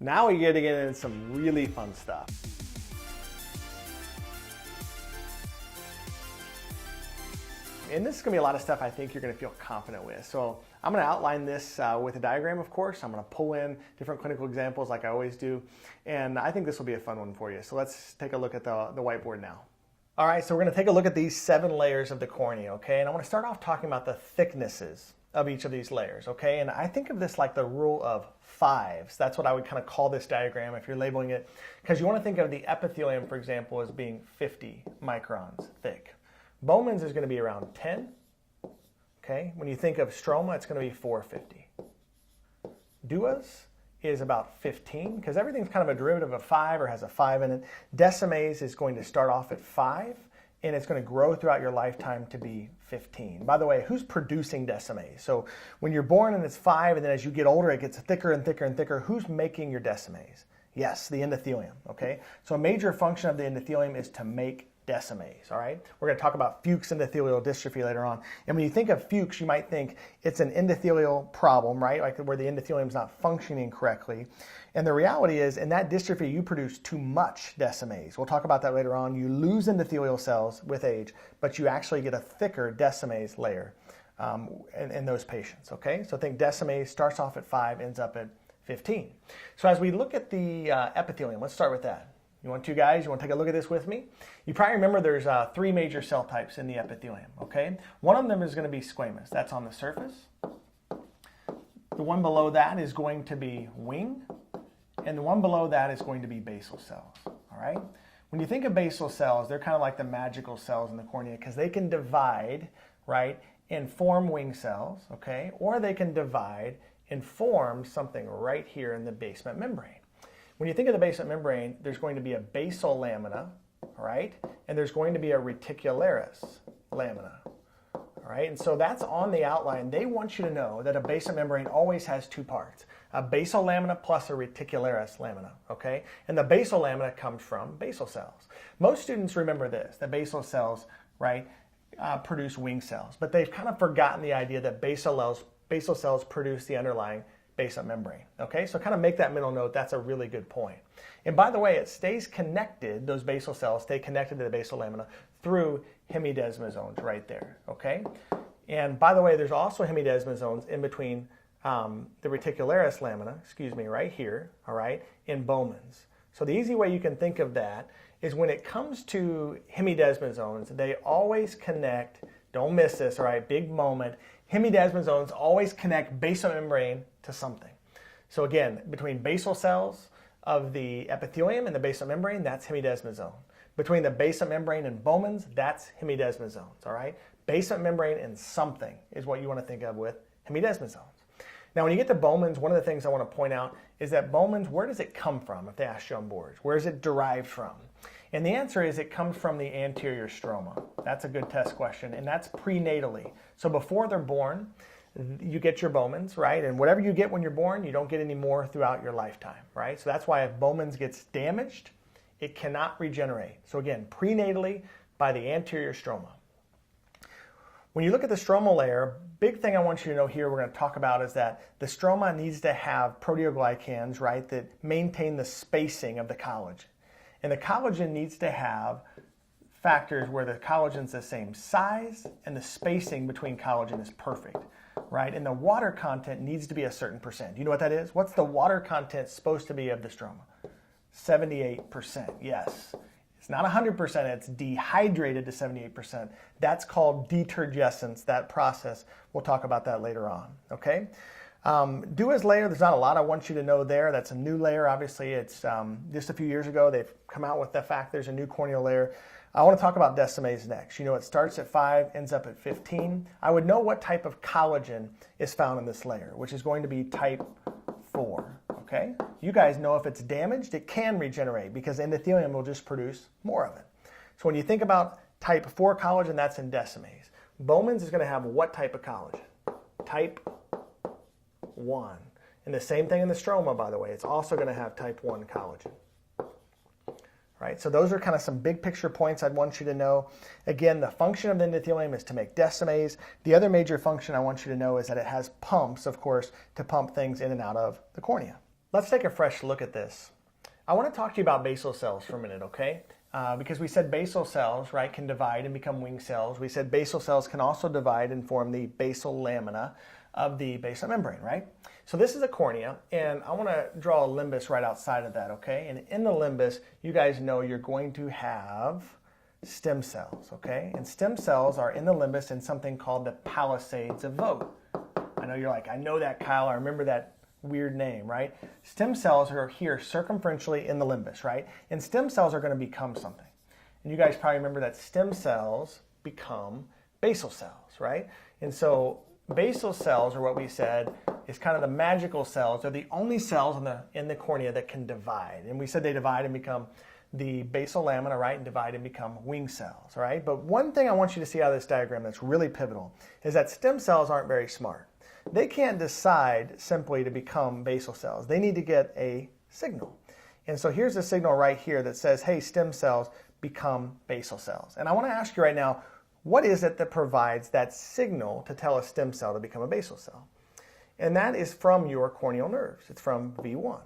Now we get to get into some really fun stuff. And this is going to be a lot of stuff I think you're going to feel confident with. So I'm going to outline this with a diagram, of course. I'm going to pull in different clinical examples like I always do. And I think this will be a fun one for you. So let's take a look at the whiteboard now. All right, so we're going to take a look at these 7 layers of the cornea, okay? And I want to start off talking about the thicknesses of each of these layers, okay? And I think of this like the rule of 5s. That's what I would kind of call this diagram if you're labeling it, because you want to think of the epithelium, for example, as being 50 microns thick. Bowman's is going to be around 10, okay? When you think of stroma, it's going to be 450. Dua's is about 15, because everything's kind of a derivative of 5 or has a 5 in it. Decimase is going to start off at 5, and it's going to grow throughout your lifetime to be 15. By the way, who's producing decimase? So when you're born and it's 5, and then as you get older, it gets thicker and thicker and thicker. Who's making your decimase? Yes, the endothelium, okay? So a major function of the endothelium is to make decimase, all right? We're going to talk about Fuchs endothelial dystrophy later on. And when you think of Fuchs, you might think it's an endothelial problem, right? Like where the endothelium is not functioning correctly. And the reality is, in that dystrophy, you produce too much decimase. We'll talk about that later on. You lose endothelial cells with age, but you actually get a thicker decimase layer in those patients, okay? So think decimase starts off at 5, ends up at 15. So as we look at the epithelium, let's start with that. You want to, guys? You want to take a look at this with me? You probably remember there's 3 major cell types in the epithelium, okay? One of them is going to be squamous. That's on the surface. The one below that is going to be wing, and the one below that is going to be basal cells, all right? When you think of basal cells, they're kind of like the magical cells in the cornea because they can divide, right, and form wing cells, okay? Or they can divide and form something right here in the basement membrane. When you think of the basement membrane, there's going to be a basal lamina, all right? And there's going to be a reticularis lamina, all right? And so that's on the outline. They want you to know that a basement membrane always has 2 parts, a basal lamina plus a reticularis lamina, okay? And the basal lamina comes from basal cells. Most students remember this, that basal cells, right, produce wing cells, but they've kind of forgotten the idea that basal cells produce the underlying basement membrane, okay? So kind of make that mental note. That's a really good point. And by the way, it stays connected, those basal cells stay connected to the basal lamina through hemidesmosomes right there, okay? And by the way, there's also hemidesmosomes in between the reticularis lamina, right here, all right, in Bowman's. So the easy way you can think of that is when it comes to hemidesmosomes, they always connect, don't miss this, all right, big moment, hemidesmosomes always connect basement membrane to something. So again, between basal cells of the epithelium and the basement membrane, that's hemidesmosome. Between the basement membrane and Bowman's, that's hemidesmosomes, all right? Basement membrane and something is what you want to think of with hemidesmosomes. Now, when you get to Bowman's, one of the things I want to point out is that Bowman's, where does it come from, if they ask you on boards? Where is it derived from? And the answer is it comes from the anterior stroma. That's a good test question, and that's prenatally. So before they're born, you get your Bowman's, right? And whatever you get when you're born, you don't get any more throughout your lifetime, right? So that's why if Bowman's gets damaged, it cannot regenerate. So again, prenatally by the anterior stroma. When you look at the stromal layer, big thing I want you to know here we're going to talk about is that the stroma needs to have proteoglycans, right, that maintain the spacing of the collagen. And the collagen needs to have factors where the collagen's the same size and the spacing between collagen is perfect, right? And the water content needs to be a certain percent. You know what that is? What's the water content supposed to be of the stroma? 78%, yes. It's not 100%, it's dehydrated to 78%. That's called detergescence, that process. We'll talk about that later on, okay? Dua's layer, there's not a lot I want you to know there. That's a new layer. Obviously, it's just a few years ago, they've come out with the fact there's a new corneal layer. I want to talk about decimase next. You know, it starts at 5, ends up at 15. I would know what type of collagen is found in this layer, which is going to be type 4, okay? You guys know if it's damaged, it can regenerate because endothelium will just produce more of it. So when you think about type 4 collagen, that's in decimase. Bowman's is going to have what type of collagen? Type 1. And the same thing in the stroma, by the way. It's also going to have type 1 collagen. Right? So those are kind of some big picture points I'd want you to know. Again, the function of the endothelium is to make decimase. The other major function I want you to know is that it has pumps, of course, to pump things in and out of the cornea. Let's take a fresh look at this. I want to talk to you about basal cells for a minute, okay? Because we said basal cells, right, can divide and become wing cells. We said basal cells can also divide and form the basal lamina of the basal membrane, right? So this is a cornea, and I want to draw a limbus right outside of that, okay? And in the limbus, you guys know you're going to have stem cells, okay? And stem cells are in the limbus in something called the palisades of Vogt. I know you're like, I know that, Kyle. I remember that weird name, right? Stem cells are here circumferentially in the limbus, right? And stem cells are going to become something. And you guys probably remember that stem cells become basal cells, right? And so basal cells are what we said is kind of the magical cells. They're the only cells in the cornea that can divide. And we said they divide and become the basal lamina, right? And divide and become wing cells, right? But one thing I want you to see out of this diagram that's really pivotal is that stem cells aren't very smart. They can't decide simply to become basal cells. They need to get a signal. And so here's the signal right here that says, hey, stem cells become basal cells. And I want to ask you right now, what is it that provides that signal to tell a stem cell to become a basal cell? And that is from your corneal nerves. It's from V1.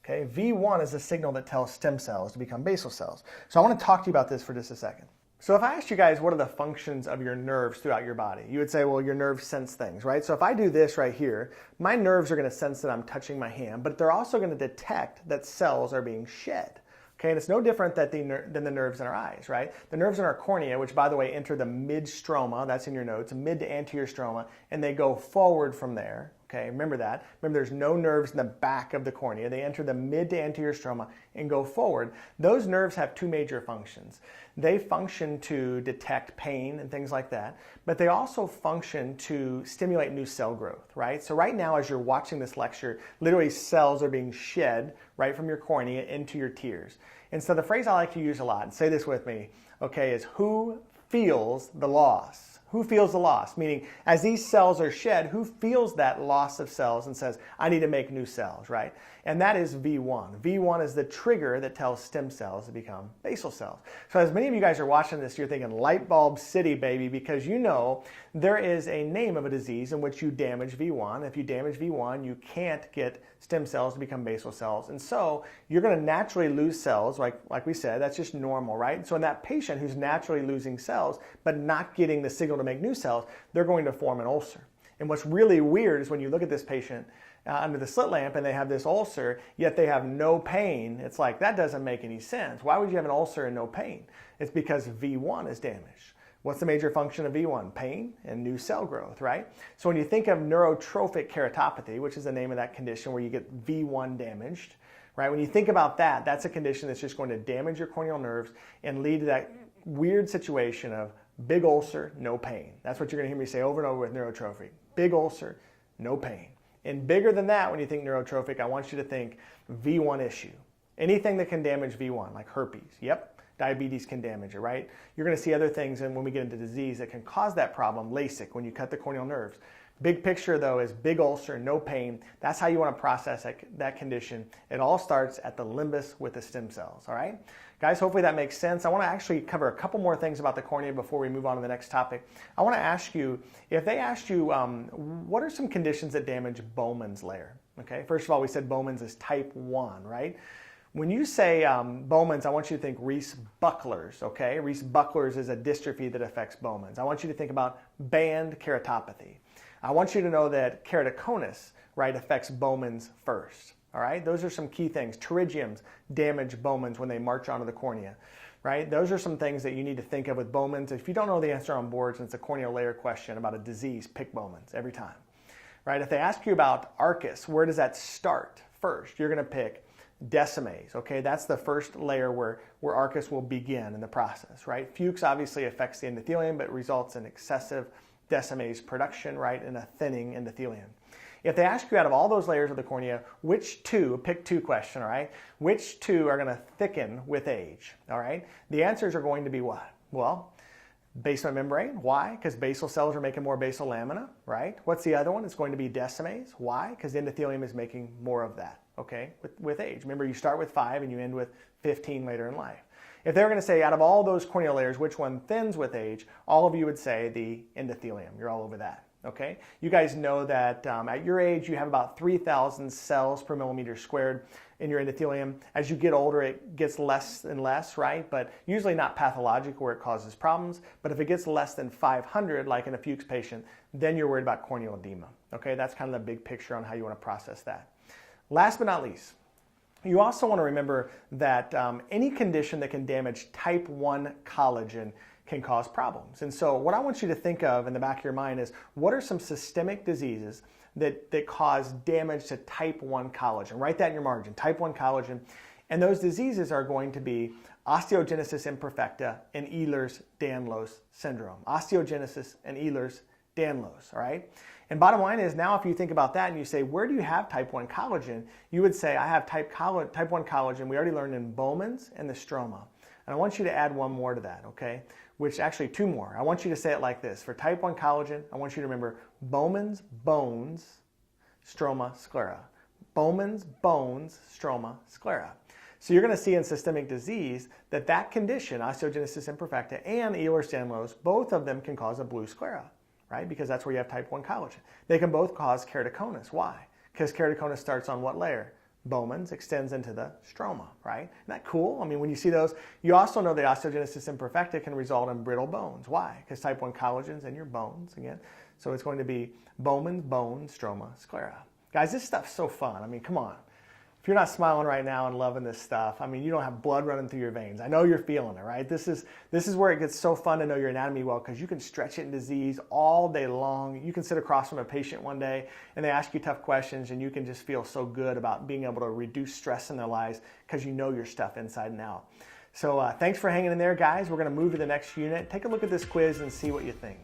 Okay, V1 is the signal that tells stem cells to become basal cells. So I want to talk to you about this for just a second. So if I asked you guys what are the functions of your nerves throughout your body, you would say, well, your nerves sense things, right? So if I do this right here, my nerves are going to sense that I'm touching my hand, but they're also going to detect that cells are being shed. Okay, and it's no different than the nerves in our eyes, right? The nerves in our cornea, which by the way enter the mid-stroma, that's in your notes, mid to anterior stroma, and they go forward from there. Okay, remember that. Remember, there's no nerves in the back of the cornea. They enter the mid to anterior stroma and go forward. Those nerves have two major functions. They function to detect pain and things like that, but they also function to stimulate new cell growth, right? So right now, as you're watching this lecture, literally cells are being shed right from your cornea into your tears. And so the phrase I like to use a lot, and say this with me, okay, is who feels the loss? Who feels the loss? Meaning, as these cells are shed, who feels that loss of cells and says, I need to make new cells, right? And that is V1. V1 is the trigger that tells stem cells to become basal cells. So as many of you guys are watching this, you're thinking light bulb city, baby, because you know there is a name of a disease in which you damage V1. If you damage V1, you can't get stem cells to become basal cells. And so you're going to naturally lose cells, like we said, that's just normal, right? So in that patient who's naturally losing cells, but not getting the signal to make new cells, they're going to form an ulcer. And what's really weird is when you look at this patient under the slit lamp and they have this ulcer, yet they have no pain. It's like, that doesn't make any sense. Why would you have an ulcer and no pain? It's because V1 is damaged. What's the major function of V1? Pain and new cell growth, right? So when you think of neurotrophic keratopathy, which is the name of that condition where you get V1 damaged, right? When you think about that, that's a condition that's just going to damage your corneal nerves and lead to that weird situation of big ulcer, no pain. That's what you're going to hear me say over and over with neurotrophic. Big ulcer, no pain. And bigger than that, when you think neurotrophic, I want you to think V1 issue. Anything that can damage V1, like herpes. Yep, diabetes can damage it, right? You're going to see other things, and when we get into disease that can cause that problem, LASIK, when you cut the corneal nerves. Big picture, though, is big ulcer, no pain. That's how you want to process that condition. It all starts at the limbus with the stem cells, all right? Guys, hopefully that makes sense. I want to actually cover a couple more things about the cornea before we move on to the next topic. I want to ask you, if they asked you, what are some conditions that damage Bowman's layer? Okay, first of all, we said Bowman's is type 1, right? When you say Bowman's, I want you to think Reese-Bucklers, okay? Reese-Bucklers is a dystrophy that affects Bowman's. I want you to think about band keratopathy. I want you to know that keratoconus, right, affects Bowman's first. All right, those are some key things. Pterygiums damage Bowman's when they march onto the cornea, right? Those are some things that you need to think of with Bowman's. If you don't know the answer on boards and it's a corneal layer question about a disease, pick Bowman's every time, right? If they ask you about arcus, where does that start first? You're going to pick decimase, okay? That's the first layer where arcus will begin in the process, right? Fuchs obviously affects the endothelium, but results in excessive decimase production, right, and a thinning endothelium. If they ask you out of all those layers of the cornea, which two, pick two question, all right, which two are going to thicken with age, all right? The answers are going to be what? Well, basement membrane. Why? Because basal cells are making more basal lamina, right? What's the other one? It's going to be decimase. Why? Because the endothelium is making more of that, okay, with age. Remember, you start with 5 and you end with 15 later in life. If they were going to say out of all those corneal layers, which one thins with age, all of you would say the endothelium. You're all over that. okay? You guys know that at your age, you have about 3,000 cells per millimeter squared in your endothelium. As you get older, it gets less and less, right? But usually not pathological where it causes problems. But if it gets less than 500, like in a Fuchs patient, then you're worried about corneal edema, okay? That's kind of the big picture on how you want to process that. Last but not least, you also want to remember that any condition that can damage type 1 collagen can cause problems. And so what I want you to think of in the back of your mind is, what are some systemic diseases that cause damage to type 1 collagen? Write that in your margin, type 1 collagen. And those diseases are going to be osteogenesis imperfecta and Ehlers-Danlos syndrome. Osteogenesis and Ehlers-Danlos, all right? And bottom line is, now if you think about that and you say, where do you have type 1 collagen? You would say, I have type 1 collagen, we already learned, in Bowman's and the stroma. And I want you to add one more to that, okay? Which actually 2 more. I want you to say it like this. For type 1 collagen, I want you to remember Bowman's, bones, stroma, sclera. Bowman's, bones, stroma, sclera. So you're going to see in systemic disease that that condition, osteogenesis imperfecta and Ehlers-Danlos, both of them can cause a blue sclera, right? Because that's where you have type 1 collagen. They can both cause keratoconus. Why? Because keratoconus starts on what layer? Bowman's, extends into the stroma, right? Isn't that cool? I mean, when you see those, you also know that osteogenesis imperfecta can result in brittle bones. Why? Because type 1 collagen's in your bones again. So it's going to be Bowman's, bone, stroma, sclera. Guys, this stuff's so fun. I mean, come on. If you're not smiling right now and loving this stuff, I mean, you don't have blood running through your veins. I know you're feeling it, right? This is where it gets so fun to know your anatomy well, because you can stretch it in disease all day long. You can sit across from a patient one day and they ask you tough questions, and you can just feel so good about being able to reduce stress in their lives because you know your stuff inside and out. So thanks for hanging in there, guys. We're going to move to the next unit. Take a look at this quiz and see what you think.